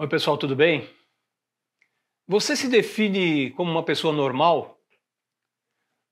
Oi, pessoal, tudo bem? Você se define como uma pessoa normal?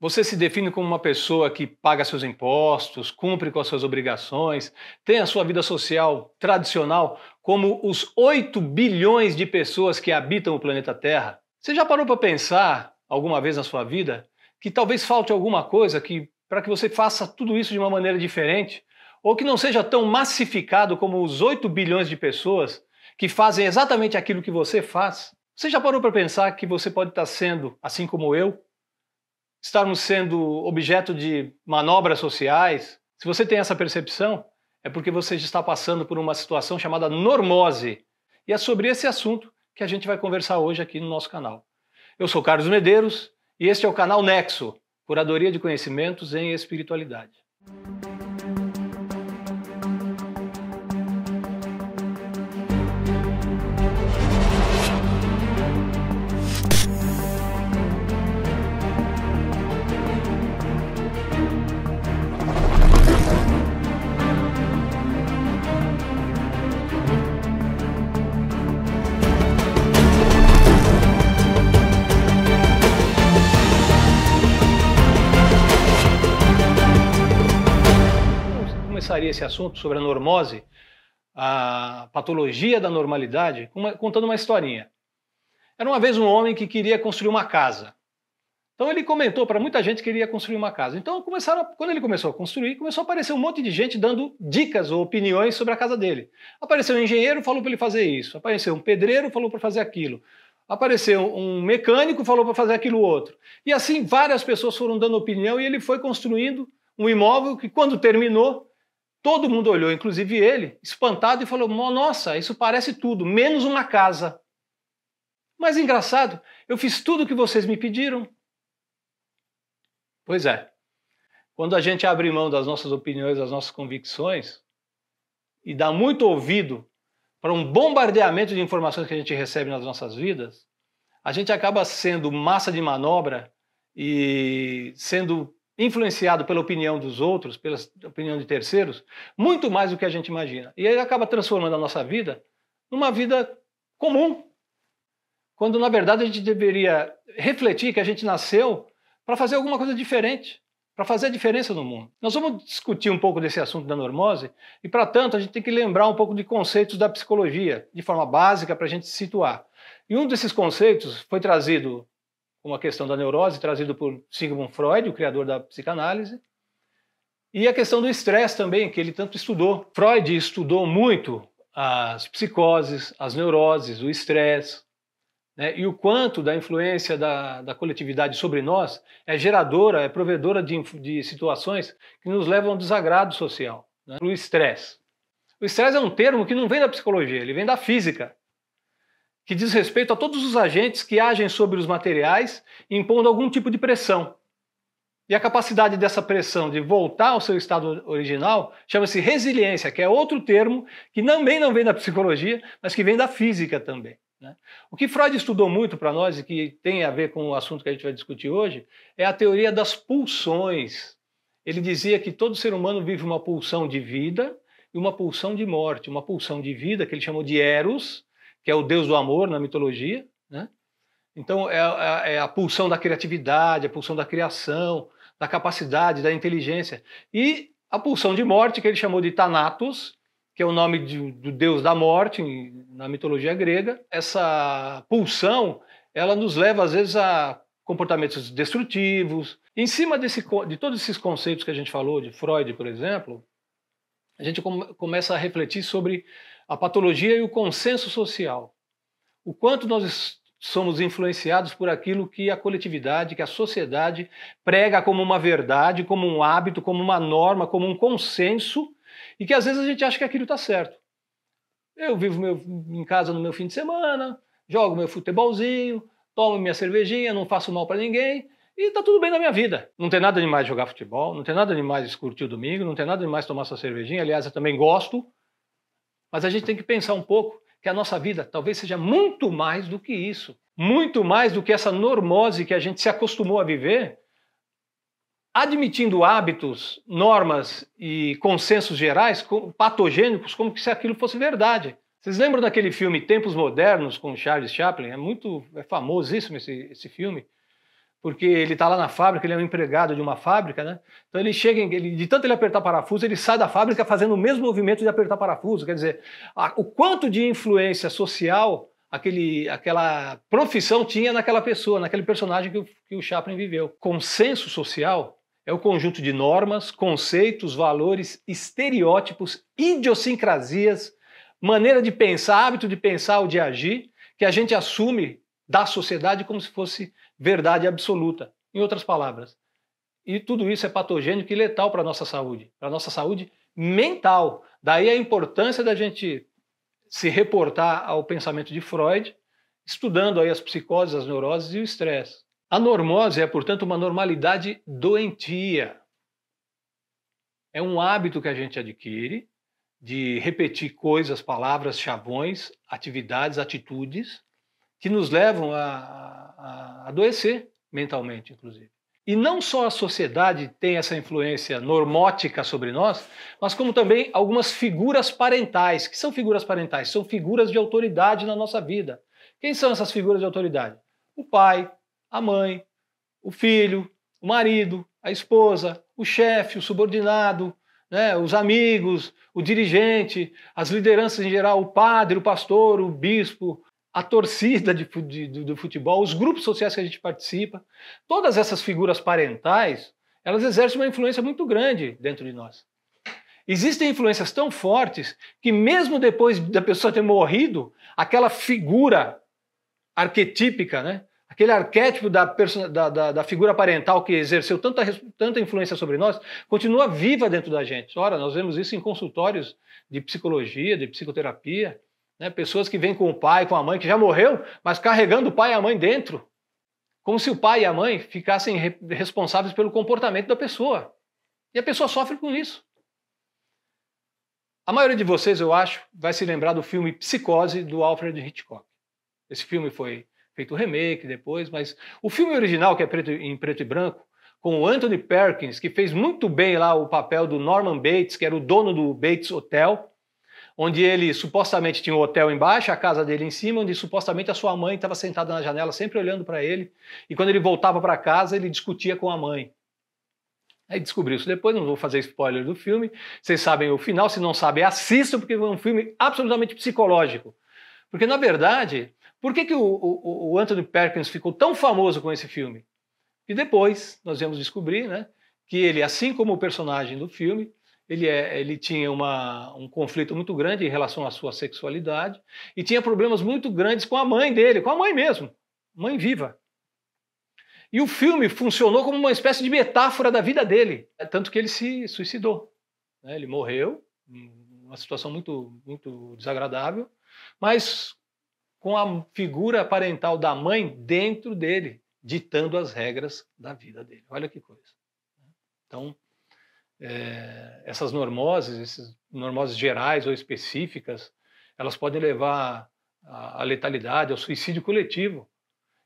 Você se define como uma pessoa que paga seus impostos, cumpre com as suas obrigações, tem a sua vida social tradicional, como os 8 bilhões de pessoas que habitam o planeta Terra? Você já parou para pensar alguma vez na sua vida que talvez falte alguma coisa para que você faça tudo isso de uma maneira diferente? Ou que não seja tão massificado como os 8 bilhões de pessoas que fazem exatamente aquilo que você faz? Você já parou para pensar que você pode estar sendo, assim como eu, estarmos sendo objeto de manobras sociais? Se você tem essa percepção, é porque você está passando por uma situação chamada normose. E é sobre esse assunto que a gente vai conversar hoje aqui no nosso canal. Eu sou Carlos Medeiros e este é o canal Nexo, Curadoria de Conhecimentos em Espiritualidade. Começaria esse assunto sobre a normose, a patologia da normalidade, contando uma historinha. Era uma vez um homem que queria construir uma casa. Então ele comentou para muita gente que ele ia construir uma casa. Então quando ele começou a construir, começou a aparecer um monte de gente dando dicas ou opiniões sobre a casa dele. Apareceu um engenheiro, falou para ele fazer isso. Apareceu um pedreiro, falou para fazer aquilo. Apareceu um mecânico, falou para fazer aquilo outro. E assim várias pessoas foram dando opinião e ele foi construindo um imóvel que, quando terminou, todo mundo olhou, inclusive ele, espantado, e falou: nossa, isso parece tudo, menos uma casa. Mas engraçado, eu fiz tudo o que vocês me pediram. Pois é, quando a gente abre mão das nossas opiniões, das nossas convicções, e dá muito ouvido para um bombardeamento de informações que a gente recebe nas nossas vidas, a gente acaba sendo massa de manobra e sendo influenciado pela opinião dos outros, pela opinião de terceiros, muito mais do que a gente imagina. E aí acaba transformando a nossa vida numa vida comum, quando na verdade a gente deveria refletir que a gente nasceu para fazer alguma coisa diferente, para fazer a diferença no mundo. Nós vamos discutir um pouco desse assunto da normose e, para tanto, a gente tem que lembrar um pouco de conceitos da psicologia, de forma básica, para a gente se situar. E um desses conceitos foi trazido, uma questão da neurose, trazido por Sigmund Freud, o criador da psicanálise, e a questão do estresse também, que ele tanto estudou. Freud estudou muito as psicoses, as neuroses, o estresse, né, e o quanto da influência da coletividade sobre nós é geradora, é provedora de situações que nos levam ao desagrado social, né, o estresse. O estresse é um termo que não vem da psicologia, ele vem da física, que diz respeito a todos os agentes que agem sobre os materiais, impondo algum tipo de pressão. E a capacidade dessa pressão de voltar ao seu estado original chama-se resiliência, que é outro termo que também não vem da psicologia, mas que vem da física também, né? O que Freud estudou muito para nós e que tem a ver com o assunto que a gente vai discutir hoje é a teoria das pulsões. Ele dizia que todo ser humano vive uma pulsão de vida e uma pulsão de morte. Uma pulsão de vida, que ele chamou de Eros, que é o deus do amor na mitologia, né? Então é a pulsão da criatividade, a pulsão da criação, da capacidade, da inteligência. E a pulsão de morte, que ele chamou de Thanatos, que é o nome do deus da morte na mitologia grega. Essa pulsão, ela nos leva às vezes a comportamentos destrutivos. Em cima de todos esses conceitos que a gente falou, de Freud, por exemplo, a gente começa a refletir sobre a patologia e o consenso social. O quanto nós somos influenciados por aquilo que a coletividade, que a sociedade prega como uma verdade, como um hábito, como uma norma, como um consenso, e que às vezes a gente acha que aquilo está certo. Eu vivo em casa no meu fim de semana, jogo meu futebolzinho, tomo minha cervejinha, não faço mal para ninguém, e está tudo bem na minha vida. Não tem nada demais jogar futebol, não tem nada demais curtir o domingo, não tem nada demais tomar sua cervejinha. Aliás, eu também gosto. Mas a gente tem que pensar um pouco que a nossa vida talvez seja muito mais do que isso. Muito mais do que essa normose que a gente se acostumou a viver, admitindo hábitos, normas e consensos gerais patogênicos como se aquilo fosse verdade. Vocês lembram daquele filme Tempos Modernos com Charles Chaplin? É famosíssimo esse filme, porque ele está lá na fábrica, ele é um empregado de uma fábrica, né? Então ele chega, de tanto ele apertar parafuso, ele sai da fábrica fazendo o mesmo movimento de apertar parafuso. Quer dizer, o quanto de influência social aquela profissão tinha naquela pessoa, naquele personagem que o Chaplin viveu. Consenso social é o conjunto de normas, conceitos, valores, estereótipos, idiosincrasias, maneira de pensar, hábito de pensar ou de agir, que a gente assume da sociedade como se fosse verdade absoluta. Em outras palavras, e tudo isso é patogênico e letal para a nossa saúde mental. Daí a importância da gente se reportar ao pensamento de Freud, estudando aí as psicoses, as neuroses e o estresse. A normose é, portanto, uma normalidade doentia. É um hábito que a gente adquire de repetir coisas, palavras, chavões, atividades, atitudes que nos levam a adoecer mentalmente, inclusive. E não só a sociedade tem essa influência normótica sobre nós, mas como também algumas figuras parentais. Que são figuras parentais? São figuras de autoridade na nossa vida. Quem são essas figuras de autoridade? O pai, a mãe, o filho, o marido, a esposa, o chefe, o subordinado, né, os amigos, o dirigente, as lideranças em geral, o padre, o pastor, o bispo, a torcida do futebol, os grupos sociais que a gente participa. Todas essas figuras parentais, elas exercem uma influência muito grande dentro de nós. Existem influências tão fortes que mesmo depois da pessoa ter morrido, aquela figura arquetípica, né? Aquele arquétipo da figura parental que exerceu tanta influência sobre nós, continua viva dentro da gente. Ora, nós vemos isso em consultórios de psicologia, de psicoterapia, né? Pessoas que vêm com o pai, com a mãe, que já morreu, mas carregando o pai e a mãe dentro. Como se o pai e a mãe ficassem responsáveis pelo comportamento da pessoa. E a pessoa sofre com isso. A maioria de vocês, eu acho, vai se lembrar do filme Psicose, do Alfred Hitchcock. Esse filme foi feito remake depois, mas o filme original, que é em preto e branco, com o Anthony Perkins, que fez muito bem lá o papel do Norman Bates, que era o dono do Bates Hotel, onde ele supostamente tinha um hotel embaixo, a casa dele em cima, onde supostamente a sua mãe estava sentada na janela, sempre olhando para ele, e quando ele voltava para casa, ele discutia com a mãe. Aí descobriu isso depois, não vou fazer spoiler do filme, vocês sabem o final, se não sabem, assistam, porque é um filme absolutamente psicológico. Porque, na verdade, por que o Anthony Perkins ficou tão famoso com esse filme? E depois nós vamos descobrir, né, que ele, assim como o personagem do filme, ele tinha um conflito muito grande em relação à sua sexualidade e tinha problemas muito grandes com a mãe dele, com a mãe mesmo, mãe viva. E o filme funcionou como uma espécie de metáfora da vida dele, tanto que ele se suicidou, né? Ele morreu, uma situação muito, muito desagradável, mas com a figura parental da mãe dentro dele, ditando as regras da vida dele. Olha que coisa. Então, essas normoses gerais ou específicas, elas podem levar à letalidade, ao suicídio coletivo.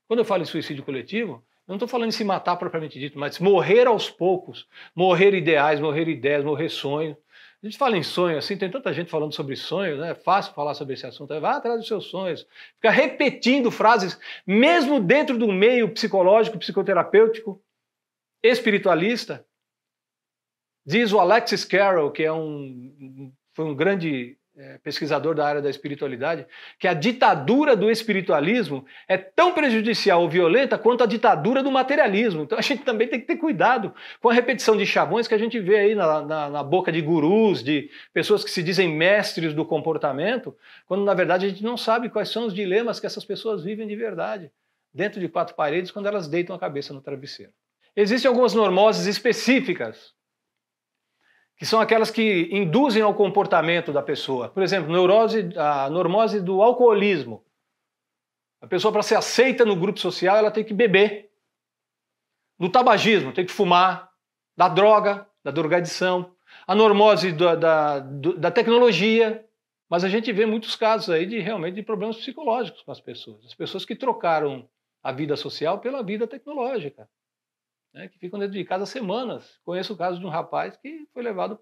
Quando eu falo em suicídio coletivo, eu não estou falando em se matar propriamente dito, mas morrer aos poucos, morrer ideais, morrer ideias, morrer sonhos. A gente fala em sonho, assim, tem tanta gente falando sobre sonho, né? É fácil falar sobre esse assunto. Vá atrás dos seus sonhos. Ficar repetindo frases, mesmo dentro do meio psicológico, psicoterapêutico, espiritualista. Diz o Alexis Carrel, que foi um grande pesquisador da área da espiritualidade, que a ditadura do espiritualismo é tão prejudicial ou violenta quanto a ditadura do materialismo. Então a gente também tem que ter cuidado com a repetição de chavões que a gente vê aí na boca de gurus, de pessoas que se dizem mestres do comportamento, quando na verdade a gente não sabe quais são os dilemas que essas pessoas vivem de verdade, dentro de quatro paredes, quando elas deitam a cabeça no travesseiro. Existem algumas normoses específicas, que são aquelas que induzem ao comportamento da pessoa. Por exemplo, a normose do alcoolismo. A pessoa, para ser aceita no grupo social, ela tem que beber. No tabagismo, tem que fumar. Da droga, da drogadição. A normose da tecnologia. Mas a gente vê muitos casos aí realmente de problemas psicológicos com as pessoas. As pessoas que trocaram a vida social pela vida tecnológica. Né, que ficam dentro de casa semanas. Conheço o caso de um rapaz que foi levado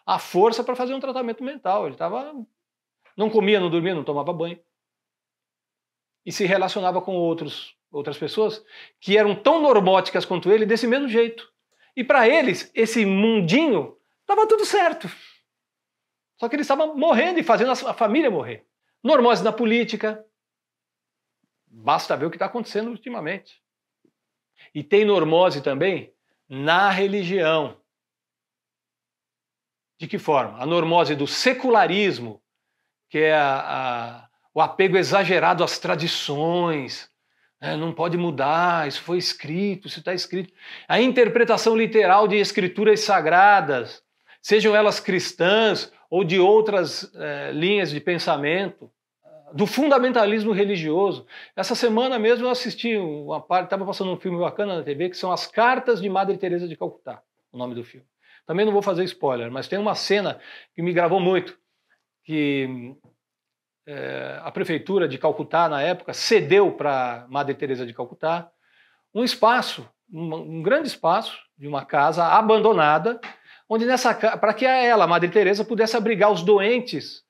à força para fazer um tratamento mental. Ele estava não comia, não dormia, não tomava banho. E se relacionava com outras pessoas que eram tão normóticas quanto ele, desse mesmo jeito. E para eles, esse mundinho, estava tudo certo. Só que eles estavam morrendo e fazendo a família morrer. Normose na política. Basta ver o que está acontecendo ultimamente. E tem normose também na religião. De que forma? A normose do secularismo, que é o apego exagerado às tradições, não pode mudar, isso foi escrito, isso está escrito. A interpretação literal de escrituras sagradas, sejam elas cristãs ou de outras linhas de pensamento, do fundamentalismo religioso. Essa semana mesmo eu assisti uma parte, estava passando um filme bacana na TV, que são As Cartas de Madre Teresa de Calcutá, o nome do filme. Também não vou fazer spoiler, mas tem uma cena que me gravou muito, que a prefeitura de Calcutá, na época, cedeu para Madre Teresa de Calcutá um espaço, um grande espaço de uma casa abandonada, onde para que ela, Madre Teresa, pudesse abrigar os doentes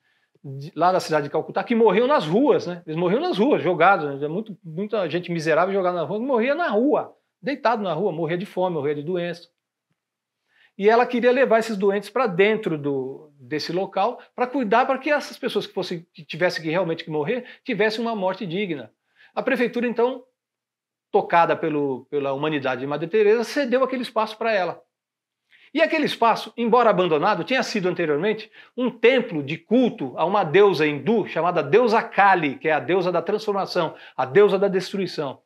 lá da cidade de Calcutá, que morriam nas ruas, né? Eles morriam nas ruas, jogados, muita gente miserável jogada na rua, morria na rua, deitado na rua, morria de fome, morria de doença. E ela queria levar esses doentes para dentro desse local para cuidar, para que essas pessoas que tivessem que realmente que morrer tivessem uma morte digna. A prefeitura, então, tocada pela humanidade de Madre Teresa, cedeu aquele espaço para ela. E aquele espaço, embora abandonado, tinha sido anteriormente um templo de culto a uma deusa hindu chamada deusa Kali, que é a deusa da transformação, a deusa da destruição.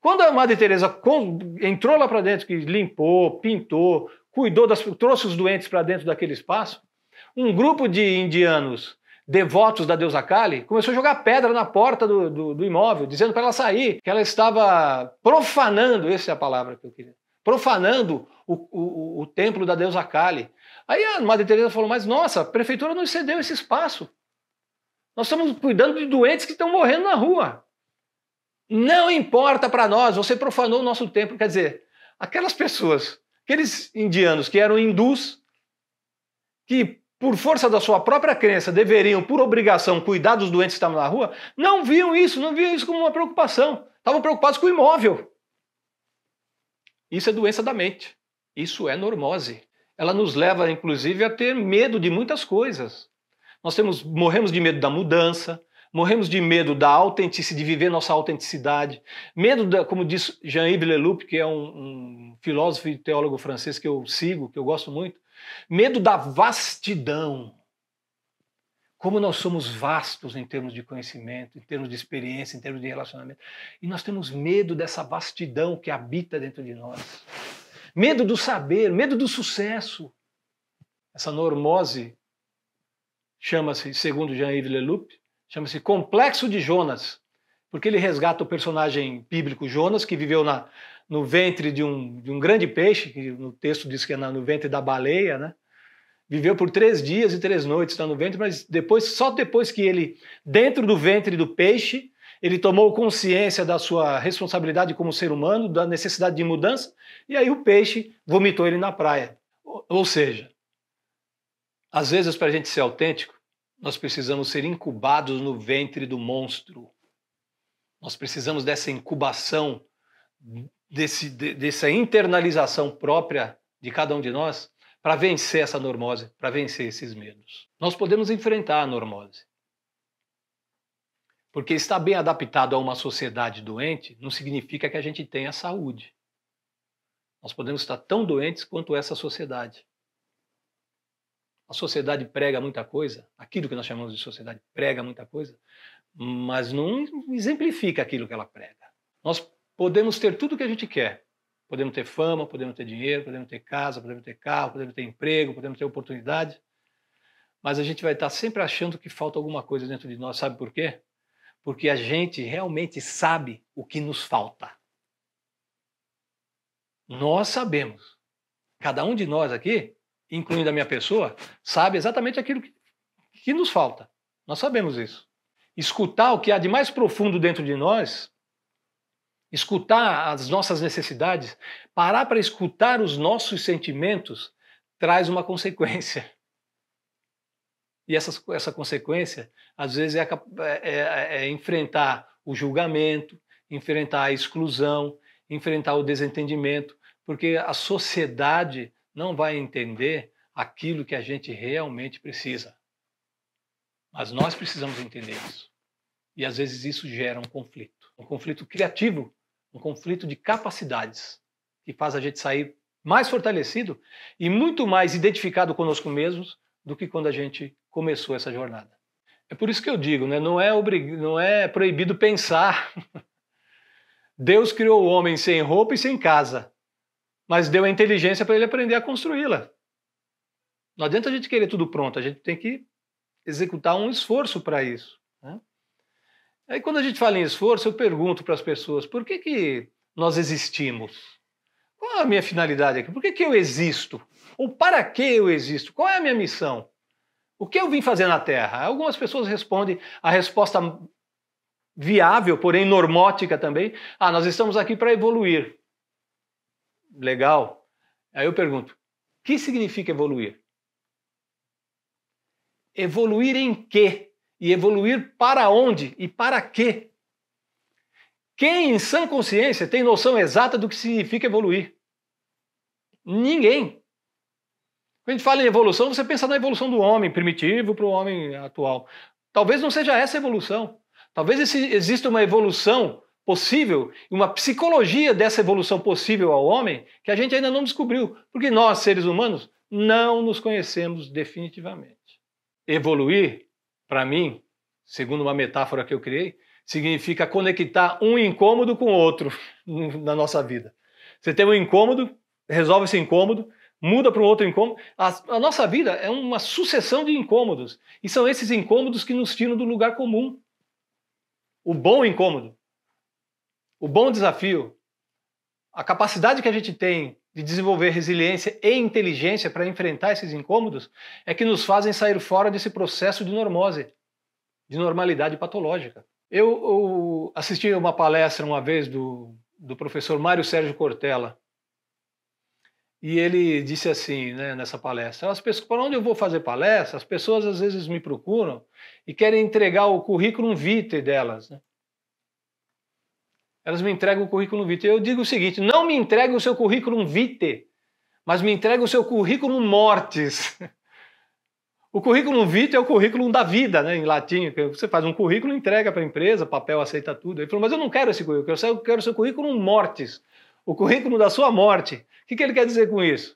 Quando a Madre Teresa entrou lá para dentro, que limpou, pintou, cuidou, trouxe os doentes para dentro daquele espaço, um grupo de indianos devotos da deusa Kali começou a jogar pedra na porta do imóvel, dizendo para ela sair, que ela estava profanando, essa é a palavra que eu queria, profanando o templo da deusa Kali. Aí a Madre Teresa falou, mas nossa, a prefeitura nos cedeu esse espaço. Nós estamos cuidando de doentes que estão morrendo na rua. Não importa para nós, você profanou o nosso templo. Quer dizer, aquelas pessoas, aqueles indianos que eram hindus, que por força da sua própria crença deveriam, por obrigação, cuidar dos doentes que estavam na rua, não viam isso como uma preocupação. Estavam preocupados com o imóvel. Isso é doença da mente. Isso é normose. Ela nos leva, inclusive, a ter medo de muitas coisas. Morremos de medo da mudança, morremos de medo da autenticidade, de viver nossa autenticidade, medo, como diz Jean-Yves Leloup, que é um filósofo e teólogo francês que eu sigo, que eu gosto muito, medo da vastidão. Como nós somos vastos em termos de conhecimento, em termos de experiência, em termos de relacionamento. E nós temos medo dessa vastidão que habita dentro de nós. Medo do saber, medo do sucesso. Essa normose chama-se, segundo Jean-Yves Leloup, chama-se Complexo de Jonas, porque ele resgata o personagem bíblico Jonas, que viveu no ventre de um grande peixe, que no texto diz que é no ventre da baleia, né? Viveu por 3 dias e 3 noites no ventre, mas só depois que ele, dentro do ventre do peixe, ele tomou consciência da sua responsabilidade como ser humano, da necessidade de mudança, e aí o peixe vomitou ele na praia. Ou seja, às vezes para a gente ser autêntico, nós precisamos ser incubados no ventre do monstro. Nós precisamos dessa incubação, dessa internalização própria de cada um de nós para vencer essa normose, para vencer esses medos. Nós podemos enfrentar a normose. Porque estar bem adaptado a uma sociedade doente não significa que a gente tenha saúde. Nós podemos estar tão doentes quanto essa sociedade. A sociedade prega muita coisa, aquilo que nós chamamos de sociedade prega muita coisa, mas não exemplifica aquilo que ela prega. Nós podemos ter tudo o que a gente quer. Podemos ter fama, podemos ter dinheiro, podemos ter casa, podemos ter carro, podemos ter emprego, podemos ter oportunidade, mas a gente vai estar sempre achando que falta alguma coisa dentro de nós. Sabe por quê? Porque a gente realmente sabe o que nos falta. Nós sabemos. Cada um de nós aqui, incluindo a minha pessoa, sabe exatamente aquilo que nos falta. Nós sabemos isso. Escutar o que há de mais profundo dentro de nós, escutar as nossas necessidades, parar para escutar os nossos sentimentos, traz uma consequência. E essa consequência, às vezes, é enfrentar o julgamento, enfrentar a exclusão, enfrentar o desentendimento, porque a sociedade não vai entender aquilo que a gente realmente precisa. Mas nós precisamos entender isso. E às vezes isso gera um conflito criativo, um conflito de capacidades, que faz a gente sair mais fortalecido e muito mais identificado conosco mesmos do que quando a gente começou essa jornada. É por isso que eu digo, né? Não é proibido pensar. Deus criou o homem sem roupa e sem casa, mas deu a inteligência para ele aprender a construí-la. Não adianta a gente querer tudo pronto, a gente tem que executar um esforço para isso, né? Aí quando a gente fala em esforço, eu pergunto para as pessoas, por que nós existimos? Qual é a minha finalidade aqui? Por que eu existo? Ou para que eu existo? Qual é a minha missão? O que eu vim fazer na Terra? Algumas pessoas respondem a resposta viável, porém normótica também. Nós estamos aqui para evoluir. Legal. Aí eu pergunto, o que significa evoluir? Evoluir em quê? E evoluir para onde? E para quê? Quem em sã consciência tem noção exata do que significa evoluir? Ninguém. Quando a gente fala em evolução, você pensa na evolução do homem primitivo para o homem atual. Talvez não seja essa a evolução. Talvez exista uma evolução possível, uma psicologia dessa evolução possível ao homem que a gente ainda não descobriu, porque nós, seres humanos, não nos conhecemos definitivamente. Evoluir, para mim, segundo uma metáfora que eu criei, significa conectar um incômodo com o outro na nossa vida. Você tem um incômodo, resolve esse incômodo, muda para um outro incômodo. A nossa vida é uma sucessão de incômodos. E são esses incômodos que nos tiram do lugar comum. O bom incômodo, o bom desafio, a capacidade que a gente tem de desenvolver resiliência e inteligência para enfrentar esses incômodos é que nos fazem sair fora desse processo de normose, de normalidade patológica. Eu assisti uma palestra uma vez do professor Mário Sérgio Cortella, e ele disse assim, né, nessa palestra, para onde eu vou fazer palestra, as pessoas às vezes me procuram e querem entregar o currículo vitae delas, né? Elas me entregam o currículo vitae. Eu digo o seguinte, não me entregue o seu currículo vitae, mas me entregue o seu currículo mortis. O currículo vitae é o currículo da vida, né, em latim. Você faz um currículo, entrega para a empresa, papel aceita tudo. Ele falou, mas eu não quero esse currículo, eu quero o seu currículo mortis, o currículo da sua morte. O que ele quer dizer com isso?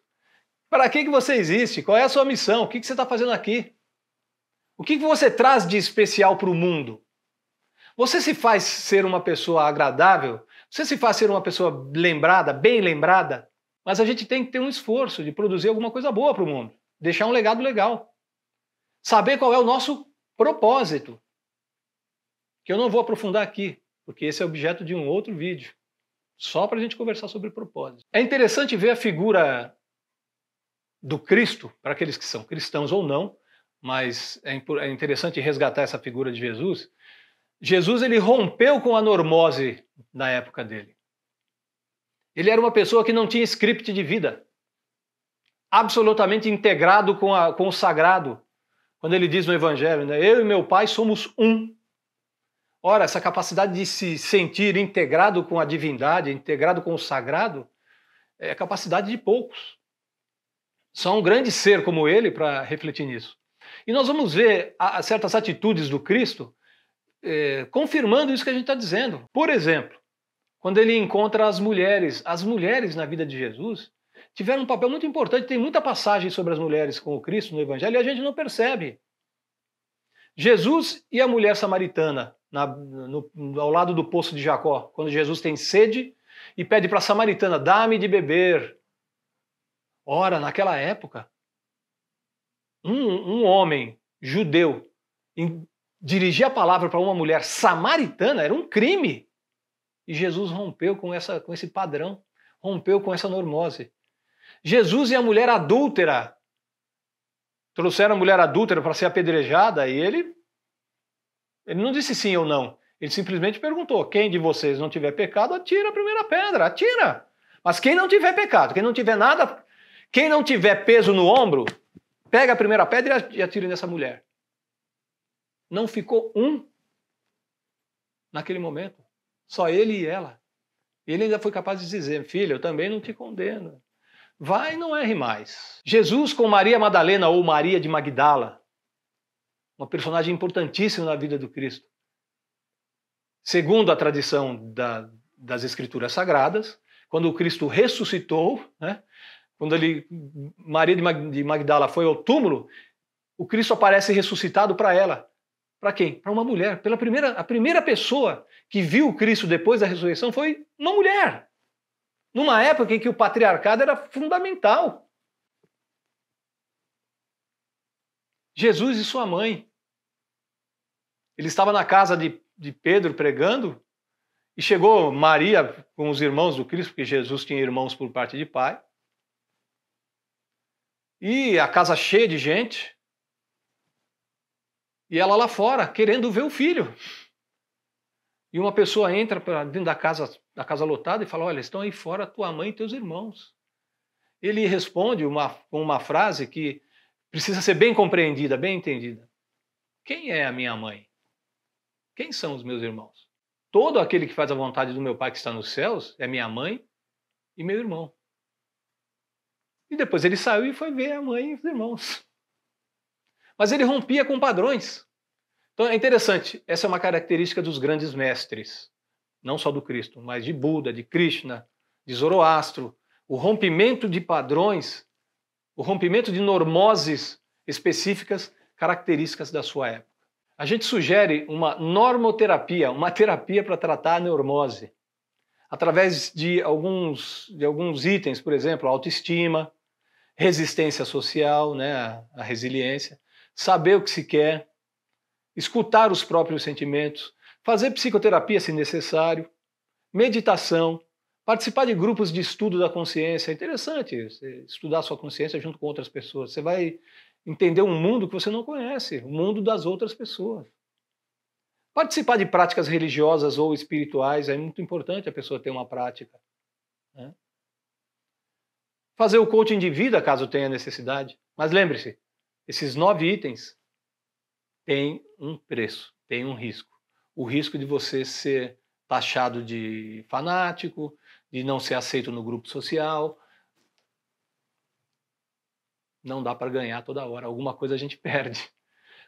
Para que você existe? Qual é a sua missão? O que você está fazendo aqui? O que você traz de especial para o mundo? Você se faz ser uma pessoa agradável? Você se faz ser uma pessoa lembrada, bem lembrada? Mas a gente tem que ter um esforço de produzir alguma coisa boa para o mundo. Deixar um legado legal. Saber qual é o nosso propósito. Que eu não vou aprofundar aqui, porque esse é objeto de um outro vídeo. Só para a gente conversar sobre propósito. É interessante ver a figura do Cristo, para aqueles que são cristãos ou não, mas é interessante resgatar essa figura de Jesus. Jesus, ele rompeu com a normose na época dele. Ele era uma pessoa que não tinha script de vida, absolutamente integrado com o sagrado. Quando ele diz no Evangelho, né, eu e meu Pai somos um. Ora, essa capacidade de se sentir integrado com a divindade, integrado com o sagrado, é a capacidade de poucos. Só um grande ser como ele para refletir nisso. E nós vamos ver certas atitudes do Cristo confirmando isso que a gente está dizendo. Por exemplo, quando ele encontra as mulheres na vida de Jesus tiveram um papel muito importante. Tem muita passagem sobre as mulheres com o Cristo no Evangelho e a gente não percebe. Jesus e a mulher samaritana ao lado do poço de Jacó, quando Jesus tem sede e pede para a samaritana, dá-me de beber. Ora, naquela época, um homem judeu dirigir a palavra para uma mulher samaritana era um crime. E Jesus rompeu com esse padrão, rompeu com essa normose. Jesus e a mulher adúltera trouxeram a mulher adúltera para ser apedrejada e ele não disse sim ou não. Ele simplesmente perguntou, quem de vocês não tiver pecado, atira a primeira pedra, atira. Mas quem não tiver pecado, quem não tiver nada, quem não tiver peso no ombro, pega a primeira pedra e atira nessa mulher. não ficou um naquele momento. Só ele e ela. Ele ainda foi capaz de dizer, filha, eu também não te condeno. Vai e não erre mais. Jesus com Maria Madalena ou Maria de Magdala, uma personagem importantíssima na vida do Cristo. Segundo a tradição das Escrituras Sagradas, quando o Cristo ressuscitou, né, quando Maria de Magdala foi ao túmulo, o Cristo aparece ressuscitado para ela. Para quem? Para uma mulher. A primeira pessoa que viu o Cristo depois da ressurreição foi uma mulher. Numa época em que o patriarcado era fundamental. Jesus e sua mãe. Ele estava na casa de Pedro pregando e chegou Maria com os irmãos do Cristo, porque Jesus tinha irmãos por parte de pai. E a casa cheia de gente. E ela lá fora, querendo ver o filho. E uma pessoa entra dentro da casa lotada e fala, olha, estão aí fora tua mãe e teus irmãos. Ele responde com uma frase que precisa ser bem compreendida, bem entendida. Quem é a minha mãe? Quem são os meus irmãos? Todo aquele que faz a vontade do meu Pai que está nos céus é minha mãe e meu irmão. E depois ele saiu e foi ver a mãe e os irmãos. Mas ele rompia com padrões. Então é interessante, essa é uma característica dos grandes mestres, não só do Cristo, mas de Buda, de Krishna, de Zoroastro, o rompimento de padrões, o rompimento de normoses específicas, características da sua época. A gente sugere uma normoterapia, uma terapia para tratar a neurose, através de alguns itens, por exemplo, autoestima, resistência social, né, a resiliência, saber o que se quer, escutar os próprios sentimentos, fazer psicoterapia se necessário, meditação, participar de grupos de estudo da consciência. É interessante estudar a sua consciência junto com outras pessoas. Você vai entender um mundo que você não conhece, o mundo das outras pessoas. Participar de práticas religiosas ou espirituais, é muito importante a pessoa ter uma prática, né? Fazer o coaching de vida, caso tenha necessidade. Mas lembre-se, esses 9 itens têm um preço, têm um risco. O risco de você ser taxado de fanático, de não ser aceito no grupo social. Não dá para ganhar toda hora, alguma coisa a gente perde.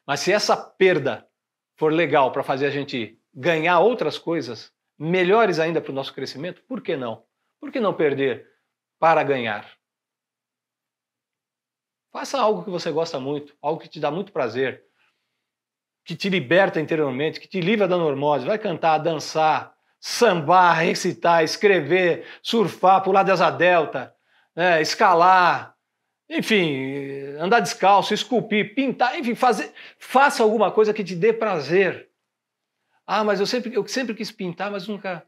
Mas se essa perda for legal para fazer a gente ganhar outras coisas, melhores ainda para o nosso crescimento, por que não? Por que não perder para ganhar? Faça algo que você gosta muito, algo que te dá muito prazer, que te liberta interiormente, que te livra da normose. Vai cantar, dançar, sambar, recitar, escrever, surfar, pular de asa delta, né, escalar, enfim, andar descalço, esculpir, pintar, enfim, faça alguma coisa que te dê prazer. Ah, mas eu sempre quis pintar, mas nunca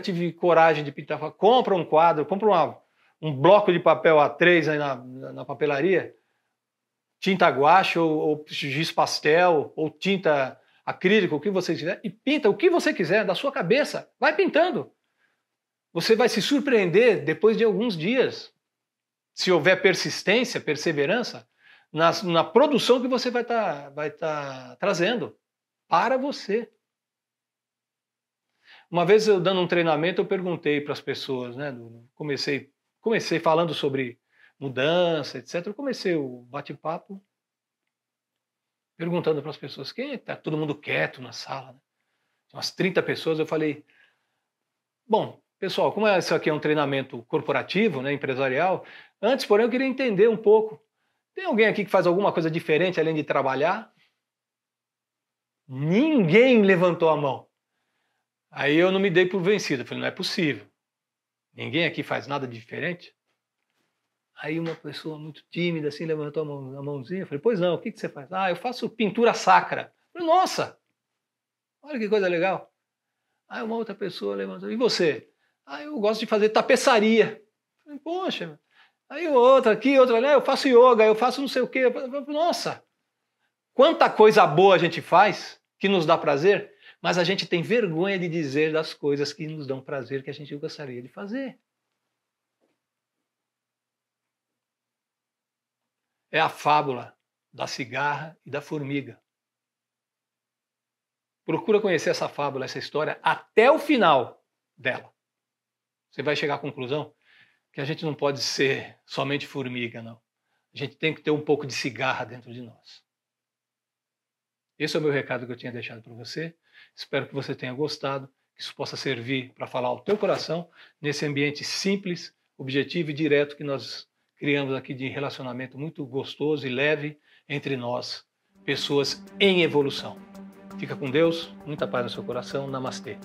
tive coragem de pintar. Compra um quadro, compra um bloco de papel A3 aí na papelaria, tinta guache ou giz pastel ou tinta acrílica, o que você quiser, e pinta o que você quiser da sua cabeça. Vai pintando. Você vai se surpreender depois de alguns dias, se houver persistência, perseverança, na produção que você vai tá trazendo para você. Uma vez eu dando um treinamento, eu perguntei para as pessoas, né? Comecei falando sobre mudança, etc. Eu comecei o bate-papo perguntando para as pessoas, quem está todo mundo quieto na sala, né? Umas 30 pessoas, eu falei, bom, pessoal, como isso aqui é um treinamento corporativo, né, empresarial, antes, porém, eu queria entender um pouco, tem alguém aqui que faz alguma coisa diferente além de trabalhar? Ninguém levantou a mão. Aí eu não me dei por vencido, eu falei, não é possível. Ninguém aqui faz nada diferente? Aí uma pessoa muito tímida assim levantou a mãozinha, eu falei, pois não, o que você faz? Ah, eu faço pintura sacra. Eu falei, nossa, olha que coisa legal. Aí uma outra pessoa levantou, e você? Ah, eu gosto de fazer tapeçaria. Eu falei, poxa, aí outra aqui, outra ali, eu faço yoga, eu faço não sei o quê. Eu falei, nossa, quanta coisa boa a gente faz que nos dá prazer, mas a gente tem vergonha de dizer das coisas que nos dão prazer, que a gente gostaria de fazer. É a fábula da cigarra e da formiga. Procura conhecer essa fábula, essa história, até o final dela. Você vai chegar à conclusão que a gente não pode ser somente formiga, não. A gente tem que ter um pouco de cigarra dentro de nós. Esse é o meu recado que eu tinha deixado para você. Espero que você tenha gostado, que isso possa servir para falar ao teu coração nesse ambiente simples, objetivo e direto que nós criamos aqui de relacionamento muito gostoso e leve entre nós, pessoas em evolução. Fica com Deus, muita paz no seu coração. Namastê.